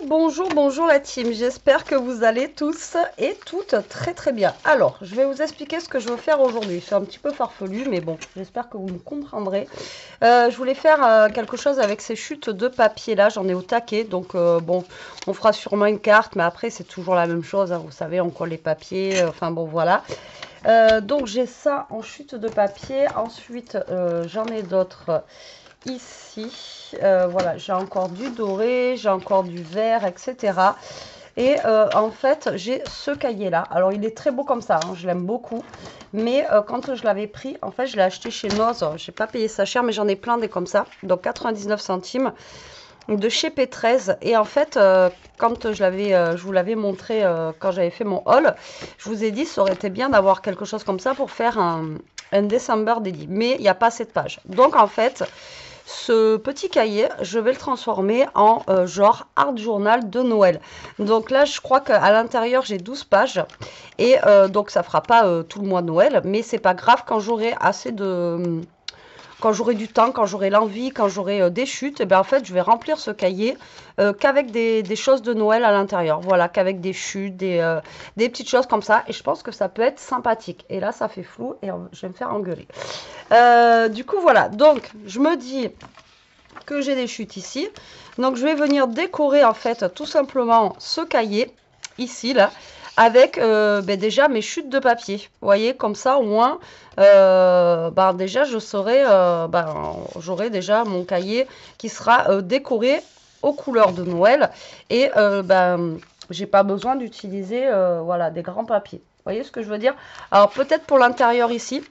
Bonjour, bonjour la team, j'espère que vous allez tous et toutes très bien. Alors, je vais vous expliquer ce que je veux faire aujourd'hui. C'est un petit peu farfelu, mais bon, j'espère que vous me comprendrez. Je voulais faire quelque chose avec ces chutes de papier là, j'en ai au taquet, donc bon, on fera sûrement une carte, mais après c'est toujours la même chose, hein, vous savez, on colle les papiers, enfin bon voilà. Donc j'ai ça en chute de papier, ensuite j'en ai d'autres ici. Voilà, j'ai encore du doré, j'ai encore du vert, etc. Et en fait, j'ai ce cahier-là. Alors, il est très beau comme ça, hein, je l'aime beaucoup. Mais quand je l'avais pris, en fait, je l'ai acheté chez Noz. Je n'ai pas payé ça cher, mais j'en ai plein des comme ça. Donc, 99 centimes de chez P13. Et en fait, quand je vous l'avais montré quand j'avais fait mon haul, je vous ai dit, ça aurait été bien d'avoir quelque chose comme ça pour faire un December Daily. Mais il n'y a pas assez de pages. Donc, en fait, ce petit cahier, je vais le transformer en genre art journal de Noël. Donc là, je crois qu'à l'intérieur, j'ai 12 pages. Et donc, ça fera pas tout le mois de Noël. Mais c'est pas grave quand j'aurai assez de... Quand j'aurai du temps, quand j'aurai l'envie, quand j'aurai des chutes, et bien en fait, je vais remplir ce cahier qu'avec des choses de Noël à l'intérieur. Voilà, qu'avec des chutes, des petites choses comme ça. Et je pense que ça peut être sympathique. Et là, ça fait flou et je vais me faire engueuler. Du coup, voilà. Donc, je me dis que j'ai des chutes ici. Donc, je vais venir décorer, en fait, tout simplement ce cahier, ici, là, avec déjà mes chutes de papier. Vous voyez, comme ça, au moins, déjà, je saurai, j'aurai déjà mon cahier qui sera décoré aux couleurs de Noël. Et, j'ai pas besoin d'utiliser, voilà, des grands papiers. Vous voyez ce que je veux dire? Alors, peut-être pour l'intérieur ici,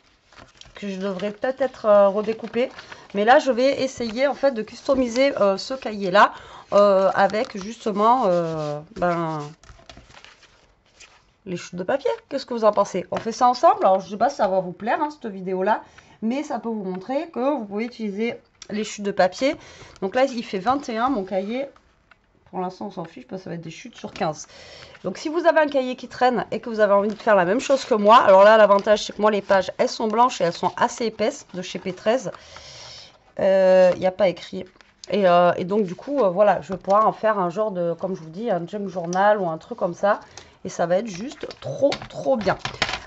que je devrais peut-être être redécoupé. Mais là, je vais essayer en fait de customiser ce cahier-là avec justement les chutes de papier. Qu'est-ce que vous en pensez? On fait ça ensemble? Alors, je ne sais pas si ça va vous plaire, hein, cette vidéo-là, mais ça peut vous montrer que vous pouvez utiliser les chutes de papier. Donc là, il fait 21, mon cahier. Pour l'instant, on s'en fiche parce que ça va être des chutes sur 15. Donc, si vous avez un cahier qui traîne et que vous avez envie de faire la même chose que moi, alors là, l'avantage, c'est que moi, les pages, elles sont blanches et elles sont assez épaisses de chez P13. Il n'y a pas écrit. Et donc, du coup, voilà, je vais pouvoir en faire un genre de, comme je vous dis, un junk journal ou un truc comme ça. Et ça va être juste trop bien.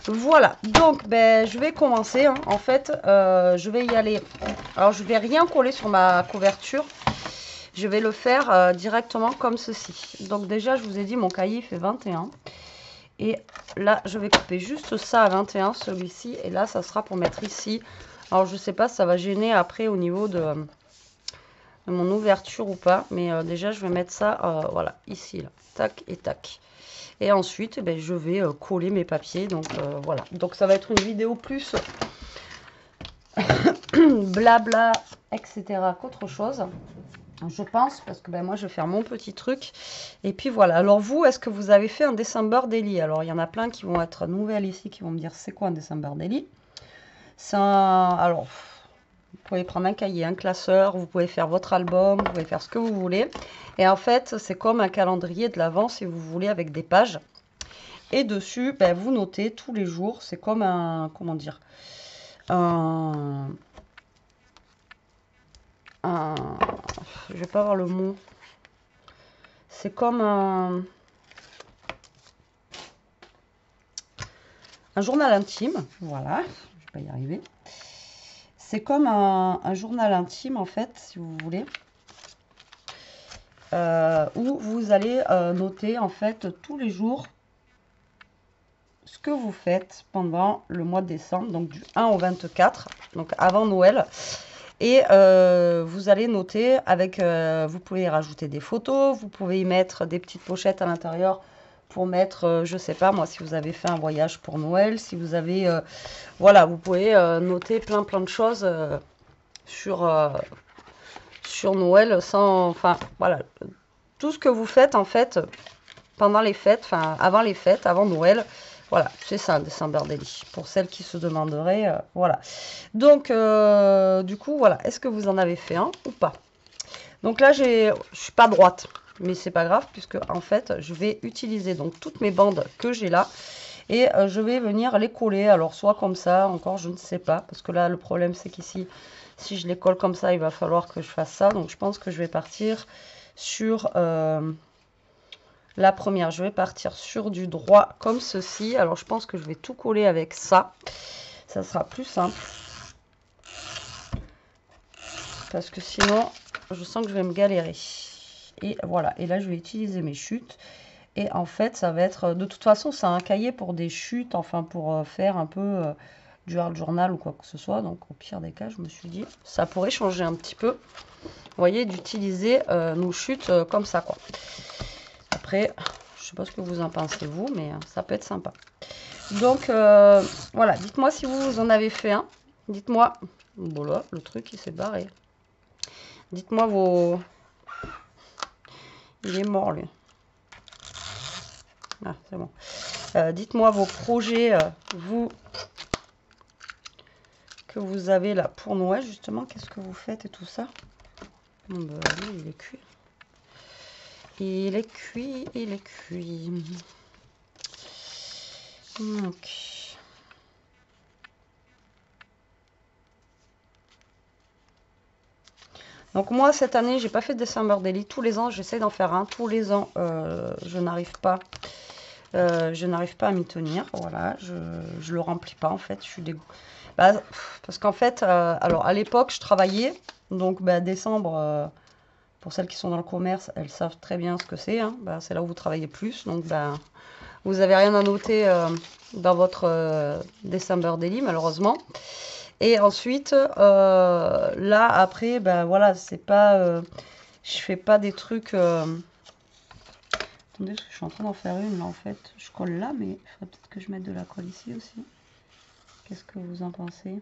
Voilà, donc je vais commencer. Hein. En fait, je vais y aller. Alors, je vais rien coller sur ma couverture. Je vais le faire directement comme ceci. Donc déjà, je vous ai dit, mon cahier fait 21. Et là, je vais couper juste ça à 21, celui-ci. Et là, ça sera pour mettre ici. Alors, je ne sais pas si ça va gêner après au niveau de mon ouverture ou pas. Mais déjà, je vais mettre ça, voilà, ici, là. Tac et tac. Et ensuite, je vais coller mes papiers. Donc, voilà. Donc, ça va être une vidéo plus blabla, etc. qu'autre chose. Je pense, parce que moi, je vais faire mon petit truc. Et puis voilà. Alors vous, est-ce que vous avez fait un December Daily? Alors, il y en a plein qui vont être nouvelles ici, qui vont me dire, c'est quoi un December Daily? C'est un... Alors, vous pouvez prendre un cahier, un classeur, vous pouvez faire votre album, vous pouvez faire ce que vous voulez. Et en fait, c'est comme un calendrier de l'Avent, si vous voulez, avec des pages. Et dessus, vous notez tous les jours. C'est comme un... Comment dire? Je vais pas avoir le mot. C'est comme un journal intime. Voilà, je vais pas y arriver. C'est comme un journal intime, en fait, si vous voulez. Où vous allez noter, en fait, tous les jours ce que vous faites pendant le mois de décembre, donc du 1 au 24, donc avant Noël. Et vous allez noter avec, vous pouvez y rajouter des photos, vous pouvez y mettre des petites pochettes à l'intérieur pour mettre, je sais pas moi, si vous avez fait un voyage pour Noël, si vous avez, voilà, vous pouvez noter plein de choses sur, sur Noël sans, enfin, voilà, tout ce que vous faites en fait pendant les fêtes, enfin, avant les fêtes, avant Noël. Voilà, c'est ça, December Daily. Pour celles qui se demanderaient, voilà. Donc, du coup, voilà. Est-ce que vous en avez fait un ou pas? Donc là, je suis pas droite, mais c'est pas grave, puisque en fait, je vais utiliser donc toutes mes bandes que j'ai là. Et je vais venir les coller. Alors, soit comme ça, encore, je ne sais pas. Parce que là, le problème, c'est qu'ici, si je les colle comme ça, il va falloir que je fasse ça. Donc, je pense que je vais partir sur... La première, je vais partir sur du droit comme ceci. Alors, je pense que je vais tout coller avec ça. Ça sera plus simple. Parce que sinon, je sens que je vais me galérer. Et voilà. Et là, je vais utiliser mes chutes. Et en fait, ça va être... De toute façon, c'est un cahier pour des chutes. Enfin, pour faire un peu du hard journal ou quoi que ce soit. Donc, au pire des cas, je me suis dit, ça pourrait changer un petit peu. Vous voyez, d'utiliser nos chutes comme ça, quoi. Après, je sais pas ce que vous en pensez, vous, mais ça peut être sympa. Donc, voilà. Dites-moi si vous en avez fait un. Dites-moi... Voilà, le truc, il s'est barré. Dites-moi vos... Il est mort, lui. Ah, c'est bon. Dites-moi vos projets, vous, que vous avez là pour Noël, justement. Qu'est-ce que vous faites et tout ça? Bon, bah, lui, il est cuit. Il est cuit, il est cuit. Donc... Donc moi, cette année, j'ai pas fait de December Daily. Tous les ans, j'essaie d'en faire un. Tous les ans, je n'arrive pas. Je n'arrive pas à m'y tenir. Voilà, je le remplis pas, en fait. Je suis dégoûtée. Bah, parce qu'en fait, alors à l'époque, je travaillais. Donc, bah, décembre, pour celles qui sont dans le commerce, elles savent très bien ce que c'est. Hein. Bah, c'est là où vous travaillez plus. Donc, bah, vous n'avez rien à noter dans votre December Daily, malheureusement. Et ensuite, là, après, ben voilà, c'est pas... je fais pas des trucs... Attendez, parce que je suis en train d'en faire une, là, en fait. Je colle là, mais il faudrait peut-être que je mette de la colle ici aussi. Qu'est-ce que vous en pensez?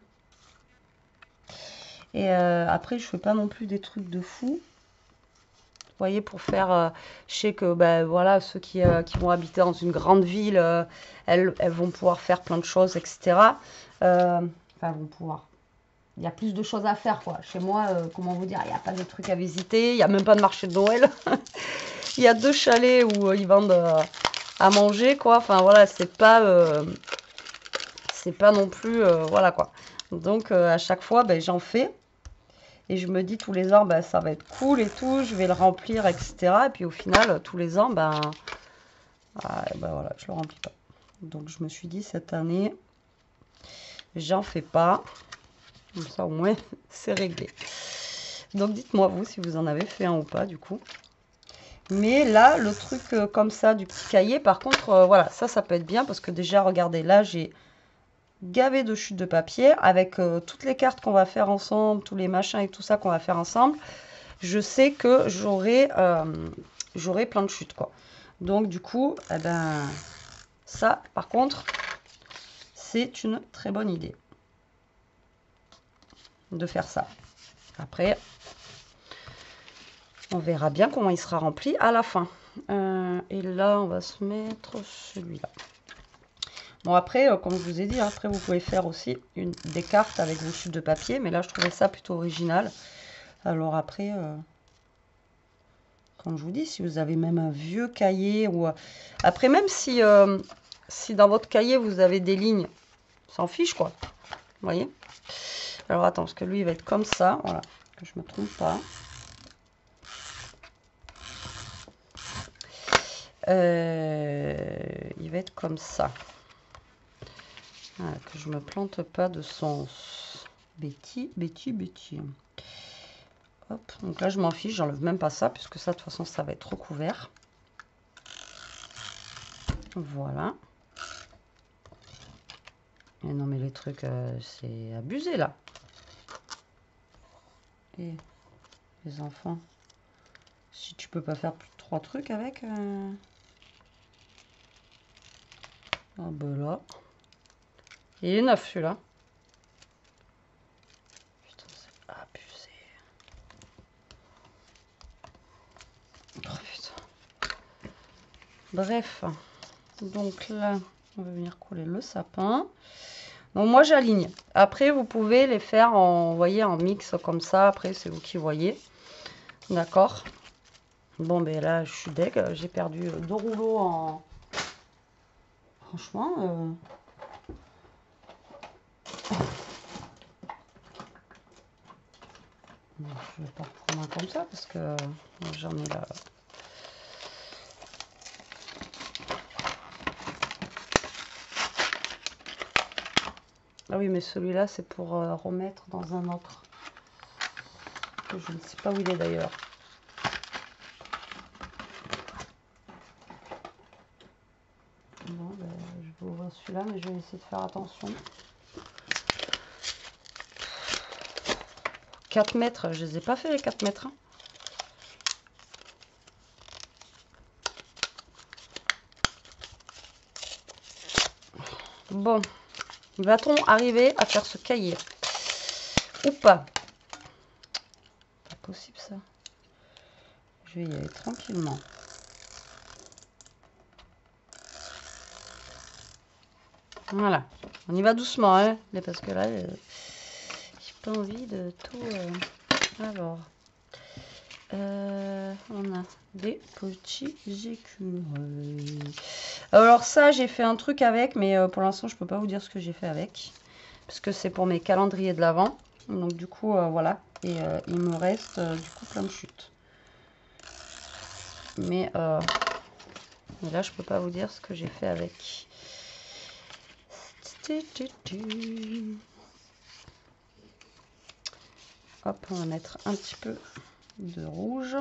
Et après, je fais pas non plus des trucs de fou. Vous voyez, pour faire... je sais que, ben voilà, ceux qui vont habiter dans une grande ville, elles vont pouvoir faire plein de choses, etc. Enfin, vont pouvoir... Il y a plus de choses à faire, quoi. Chez moi, comment vous dire, il n'y a pas de trucs à visiter, il n'y a même pas de marché de Noël. Il y a 2 chalets où ils vendent à manger, quoi. Enfin, voilà, c'est pas non plus, voilà, quoi. Donc, à chaque fois, ben, j'en fais. Et je me dis tous les ans, ben, ça va être cool et tout, je vais le remplir, etc. Et puis au final, tous les ans, ben voilà, je le remplis pas. Donc, je me suis dit, cette année, j'en fais pas. Comme ça, au moins, c'est réglé. Donc, dites-moi, vous, si vous en avez fait un ou pas, du coup. Mais là, le truc comme ça, du petit cahier, par contre, voilà, ça peut être bien. Parce que déjà, regardez, là, j'ai gavé de chutes de papier. Avec toutes les cartes qu'on va faire ensemble, tous les machins et tout ça qu'on va faire ensemble. Je sais que j'aurai plein de chutes, quoi. Donc, du coup, eh ben, ça, par contre, c'est une très bonne idée de faire ça. Après, on verra bien comment il sera rempli à la fin. Et là, on va se mettre celui-là. Bon, après, comme je vous ai dit, hein, après, vous pouvez faire aussi des cartes avec vos chutes de papier. Mais là, je trouvais ça plutôt original. Alors après, comme je vous dis, si vous avez même un vieux cahier ou... Après, même si dans votre cahier, vous avez des lignes, s'en fiche, quoi. Vous voyez? Alors, attends, parce que lui, il va être comme ça. Voilà, que je ne me trompe pas. Il va être comme ça. Voilà, que je me plante pas de sens. Betty. Hop, donc là, je m'en fiche, j'enlève même pas ça, puisque ça, de toute façon, ça va être recouvert. Voilà. Et non, mais les trucs, c'est abusé, là. Et les enfants, si tu peux pas faire plus de 3 trucs avec... Ah, ben là... Il est neuf, celui-là. Putain, c'est abusé. Oh, putain. Bref. Donc là, on va venir coller le sapin. Donc moi, j'aligne. Après, vous pouvez les faire en, vous voyez, en mix comme ça. Après, c'est vous qui voyez. D'accord. Bon, ben là, je suis deg. J'ai perdu 2 rouleaux en... Franchement... Je vais pas reprendre un comme ça parce que j'en ai là. Ah oui, mais celui-là, c'est pour remettre dans un autre. Je ne sais pas où il est d'ailleurs. Bon, ben, je vais ouvrir celui-là, mais je vais essayer de faire attention. 4 mètres, je les ai pas fait les 4 mètres. Hein. Bon, va-t-on arriver à faire ce cahier ou pas? Pas possible ça. Je vais y aller tranquillement. Voilà, on y va doucement, hein, mais parce que là, j'ai pas envie de tout. Alors, on a des petits écureuils. Alors ça, j'ai fait un truc avec, mais pour l'instant, je peux pas vous dire ce que j'ai fait avec, parce que c'est pour mes calendriers de l'Avent. Donc du coup, voilà, et il me reste du coup plein de chutes. Mais là, je peux pas vous dire ce que j'ai fait avec. Hop, on va mettre un petit peu de rouge.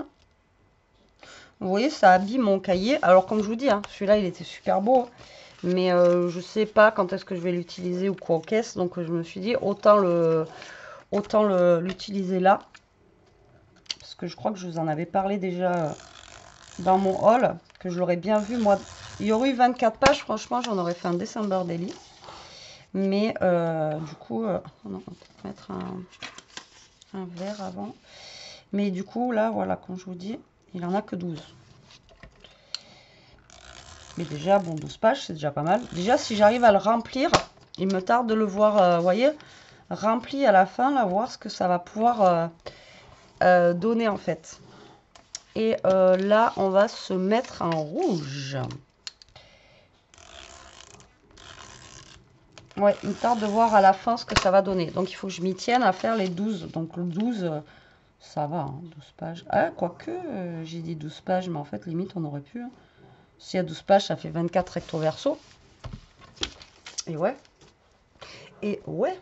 Vous voyez, ça habille mon cahier. Alors, comme je vous dis, hein, celui-là, il était super beau. Mais je sais pas quand est-ce que je vais l'utiliser ou quoi en caisse. Donc, je me suis dit, autant l'utiliser là. Parce que je crois que je vous en avais parlé déjà dans mon haul. Que je l'aurais bien vu, moi. Il y aurait eu 24 pages. Franchement, j'en aurais fait un December Daily. Mais du coup, on va mettre un vert avant. Mais du coup, là, voilà, comme je vous dis, il en a que 12. Mais déjà, bon, 12 pages, c'est déjà pas mal. Déjà, si j'arrive à le remplir, il me tarde de le voir, vous voyez, rempli à la fin, là, voir ce que ça va pouvoir donner, en fait. Et là, on va se mettre en rouge. Ouais, il me tarde de voir à la fin ce que ça va donner. Donc, il faut que je m'y tienne à faire les 12. Donc, le 12... ça va, hein, 12 pages. Ah, quoique, j'ai dit 12 pages, mais en fait, limite, on aurait pu. Hein. S'il y a 12 pages, ça fait 24 recto verso. Et ouais. Et ouais.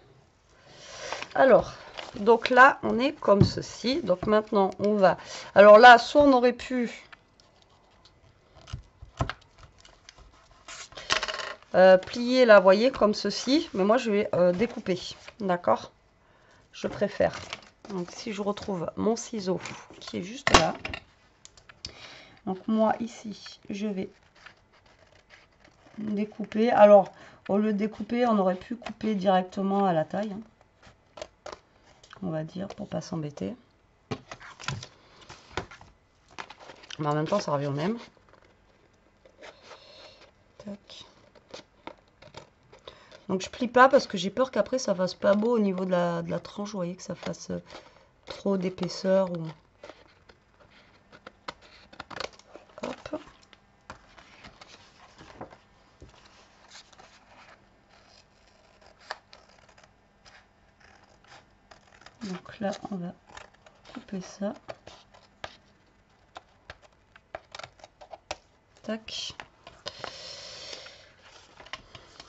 Alors, donc là, on est comme ceci. Donc maintenant, on va... Alors là, soit on aurait pu... plier là, vous voyez, comme ceci. Mais moi, je vais découper. D'accord? Je préfère. Donc, si je retrouve mon ciseau qui est juste là. Donc, moi, ici, je vais découper. Alors, au lieu de découper, on aurait pu couper directement à la taille. Hein, on va dire, pour pas s'embêter. Mais en même temps, ça revient au même. Tac. Donc, je plie pas parce que j'ai peur qu'après, ça fasse pas beau au niveau de la tranche. Vous voyez, que ça fasse trop d'épaisseur. Ou... Hop. Donc là, on va couper ça. Tac.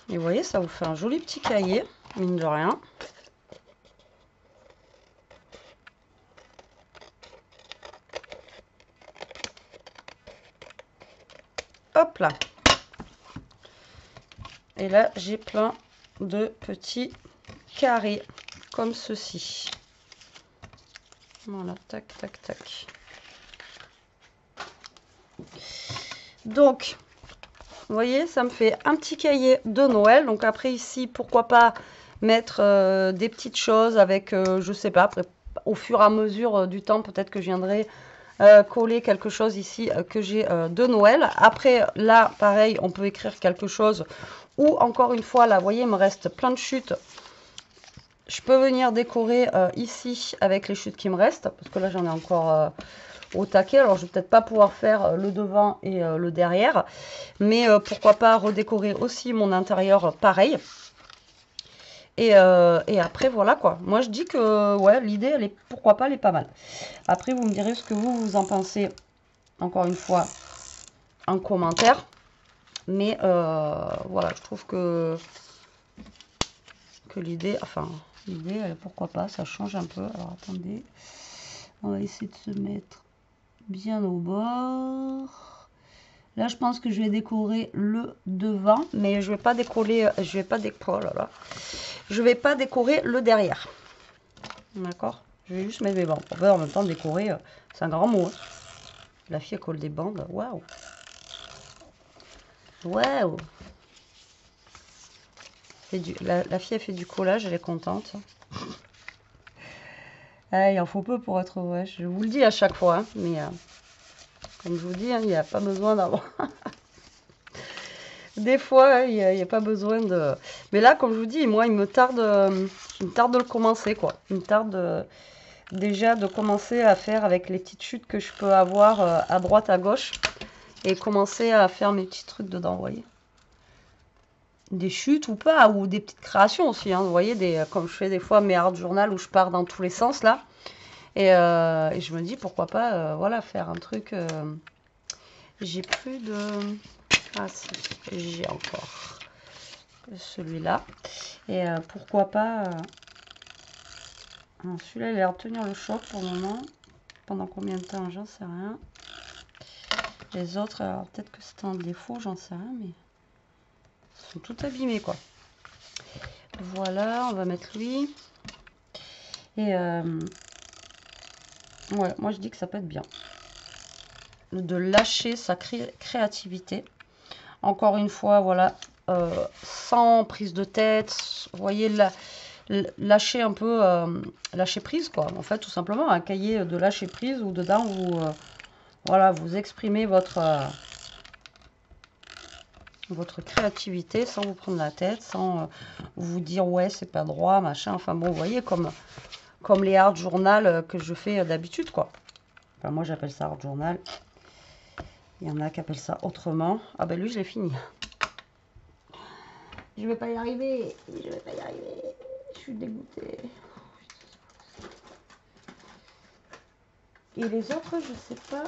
Et vous voyez, ça vous fait un joli petit cahier, mine de rien. Hop là. Et là, j'ai plein de petits carrés, comme ceci. Voilà, tac, tac, tac. Donc, vous voyez, ça me fait un petit cahier de Noël. Donc après ici, pourquoi pas mettre des petites choses avec, je sais pas, après, au fur et à mesure du temps, peut-être que je viendrai coller quelque chose ici que j'ai de Noël. Après, là, pareil, on peut écrire quelque chose. Ou encore une fois, là, vous voyez, il me reste plein de chutes. Je peux venir décorer ici avec les chutes qui me restent. Parce que là, j'en ai encore... au taquet. Alors, je vais peut-être pas pouvoir faire le devant et le derrière. Mais pourquoi pas redécorer aussi mon intérieur pareil. Et après, voilà quoi. Moi, je dis que ouais, l'idée, elle est, pourquoi pas, elle est pas mal. Après, vous me direz ce que vous en pensez, encore une fois, en commentaire. Mais voilà, je trouve que que l'idée, enfin, l'idée, pourquoi pas, ça change un peu. Alors, attendez, on va essayer de se mettre bien au bord. Là, je pense que je vais décorer le devant, mais je vais pas décorer, oh là là, je vais pas décorer le derrière. D'accord? Je vais juste mettre mes bandes. En même temps, décorer, c'est un grand mot. Hein. La fille colle des bandes. Waouh! Waouh! La fille, elle fait du collage, elle est contente. Ah, il en faut peu pour être vrai. Je vous le dis à chaque fois, hein, mais comme je vous dis, hein, il n'y a pas besoin d'avoir. Des fois, hein, il n'y a pas besoin de. Mais là, comme je vous dis, moi, il me tarde de le commencer, quoi. Il me tarde déjà de commencer à faire avec les petites chutes que je peux avoir à droite, à gauche, et commencer à faire mes petits trucs dedans, vous voyez. Des chutes ou pas, ou des petites créations aussi, hein, vous voyez, comme je fais des fois mes art journal où je pars dans tous les sens, là. Et je me dis, pourquoi pas, voilà, faire un truc. J'ai plus de. Ah, si, j'ai encore celui-là. Et pourquoi pas. Celui-là, il a l'air de tenir le choc pour le moment. Pendant combien de temps, j'en sais rien. Les autres, alors peut-être que c'est un défaut, j'en sais rien, mais. Ils sont tout abîmés, quoi. Voilà, on va mettre lui. Et. Ouais, moi je dis que ça peut être bien. De lâcher sa créativité. Encore une fois, voilà, sans prise de tête, vous voyez, lâcher un peu, lâcher prise, quoi. En fait, tout simplement, un cahier de lâcher prise où dedans, vous, voilà, vous exprimez votre créativité sans vous prendre la tête, sans vous dire, ouais, c'est pas droit, machin. Enfin bon, vous voyez, comme les art journal que je fais d'habitude, quoi. Enfin, moi, j'appelle ça art journal. Il y en a qui appellent ça autrement. Ah ben lui, je l'ai fini. Je vais pas y arriver. Je vais pas y arriver. Je suis dégoûtée. Et les autres, je sais pas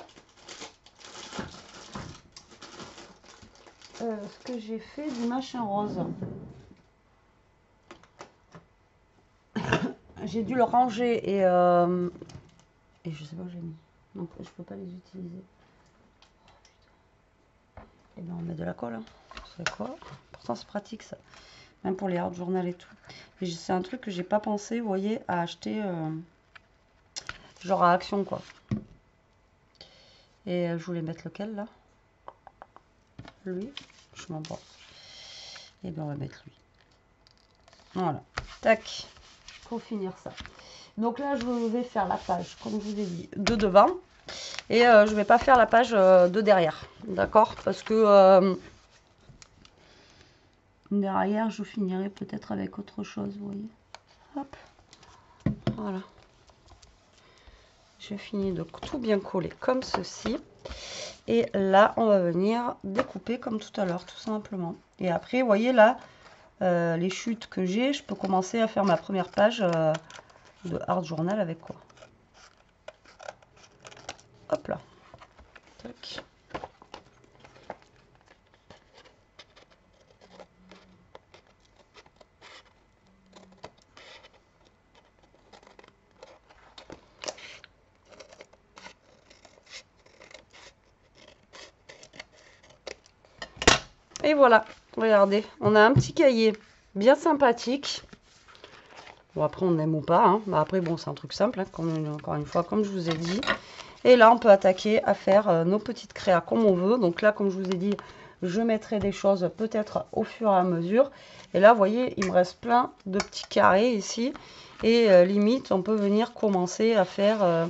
ce que j'ai fait du machin rose. J'ai dû le ranger et je sais pas où j'ai mis. Donc je peux pas les utiliser. Et bien on met de la colle. Hein. C'est quoi? Pourtant c'est pratique ça. Même pour les art journal et tout. Mais c'est un truc que j'ai pas pensé, vous voyez, à acheter genre à Action quoi. Et je voulais mettre lequel là? Lui, je m'en pense. Et bien on va mettre lui. Voilà. Tac. Pour finir ça. Donc là je vais faire la page, comme je vous ai dit, de devant. Et je vais pas faire la page de derrière. D'accord? Parce que derrière je finirai peut-être avec autre chose, vous voyez. Hop. Voilà. Je finis de tout bien coller comme ceci. Et là, on va venir découper comme tout à l'heure, tout simplement. Et après, vous voyez là, les chutes que j'ai, je peux commencer à faire ma première page de art journal avec quoi. Hop là. Tac. Et voilà, regardez, on a un petit cahier bien sympathique. Bon, après, on aime ou pas. Hein. Mais après, bon, c'est un truc simple, hein, encore une fois, comme je vous ai dit. Et là, on peut attaquer à faire nos petites créas comme on veut. Donc là, comme je vous ai dit, je mettrai des choses peut-être au fur et à mesure. Et là, vous voyez, il me reste plein de petits carrés ici. Et limite, on peut venir commencer à faire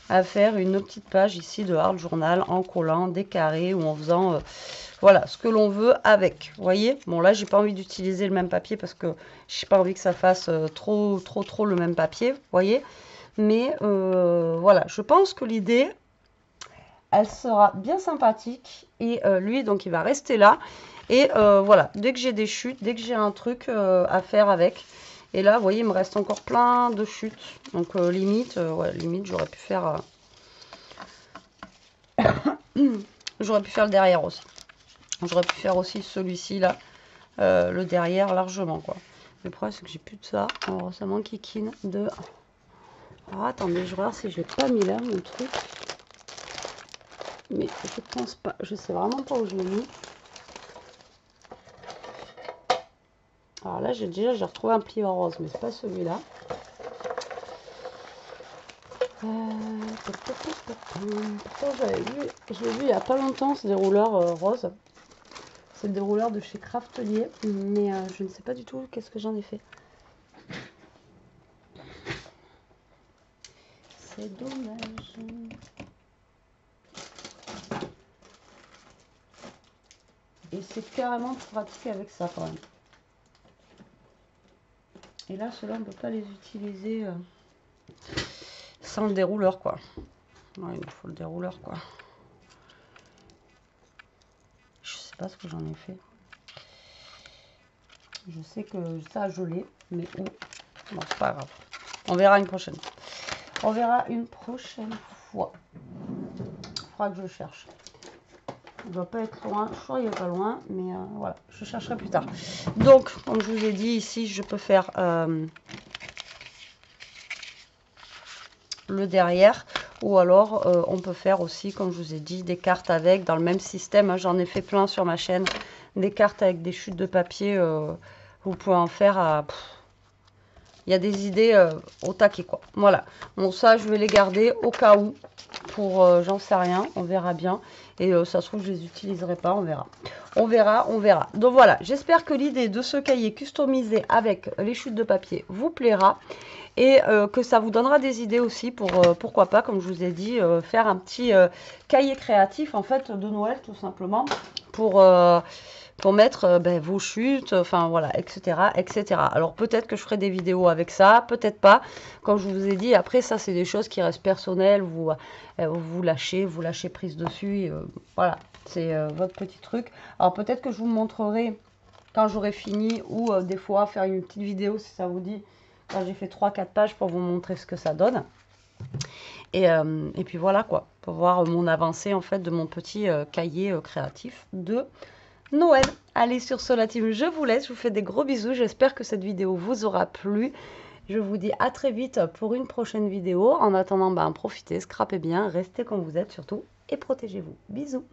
une petite page ici de art journal en collant des carrés ou en faisant... voilà, ce que l'on veut avec, vous voyez. Bon, là, j'ai pas envie d'utiliser le même papier parce que j'ai pas envie que ça fasse trop le même papier, vous voyez. Mais voilà, je pense que l'idée, elle sera bien sympathique. Et lui, donc, il va rester là. Et voilà, dès que j'ai des chutes, dès que j'ai un truc à faire avec. Et là, vous voyez, il me reste encore plein de chutes. Donc, limite, ouais, limite, j'aurais pu faire... j'aurais pu faire le derrière aussi. J'aurais pu faire aussi celui-ci là, le derrière largement quoi. Le problème, c'est que j'ai plus de ça. Alors, ça m'enquiquine de... Alors, attendez, je regarde si je l'ai pas mis là, mon truc. Mais je pense pas. Je sais vraiment pas où je l'ai mis. Alors là, j'ai retrouvé un pliant rose, mais c'est pas celui-là. Pourtant, je l'ai vu il y a pas longtemps, ce dérouleur rose. C'est le dérouleur de chez Craftelier, mais je ne sais pas du tout qu'est-ce que j'en ai fait. C'est dommage. Et c'est carrément plus pratique avec ça quand même. Et là, ceux-là, on ne peut pas les utiliser sans le dérouleur, quoi. Ouais, il nous faut le dérouleur, quoi. Je sais pas ce que j'en ai fait. Je sais que ça, je l'ai, mais où? Bon, c'est pas grave. On verra une prochaine fois. On verra une prochaine fois. Il faudra que je cherche. Il ne doit pas être loin. Je crois qu'il n'est pas loin, mais voilà, je chercherai plus tard. Donc, comme je vous ai dit, ici, je peux faire le derrière. Ou alors, on peut faire aussi, comme je vous ai dit, des cartes avec, dans le même système. Hein, j'en ai fait plein sur ma chaîne. Des cartes avec des chutes de papier. Vous pouvez en faire à... Il y a des idées au taquet, quoi. Voilà. Bon, ça, je vais les garder au cas où. Pour, j'en sais rien. On verra bien. Et ça se trouve, je les utiliserai pas. On verra. On verra, on verra. Donc voilà. J'espère que l'idée de ce cahier customisé avec les chutes de papier vous plaira. Et que ça vous donnera des idées aussi pour, pourquoi pas, comme je vous ai dit, faire un petit cahier créatif, en fait, de Noël, tout simplement. Pour mettre vos chutes, enfin voilà, etc., etc. Alors peut-être que je ferai des vidéos avec ça, peut-être pas. Comme je vous ai dit, après ça c'est des choses qui restent personnelles, vous lâchez prise dessus, et, voilà, c'est votre petit truc. Alors peut-être que je vous montrerai quand j'aurai fini, ou des fois faire une petite vidéo si ça vous dit, quand j'ai fait 3-4 pages pour vous montrer ce que ça donne. Et puis voilà quoi, pour voir mon avancée en fait de mon petit cahier créatif de Noël. Allez, sur ce la team, je vous laisse, je vous fais des gros bisous, j'espère que cette vidéo vous aura plu. Je vous dis à très vite pour une prochaine vidéo. En attendant, profitez, scrapez bien, restez comme vous êtes surtout et protégez-vous. Bisous.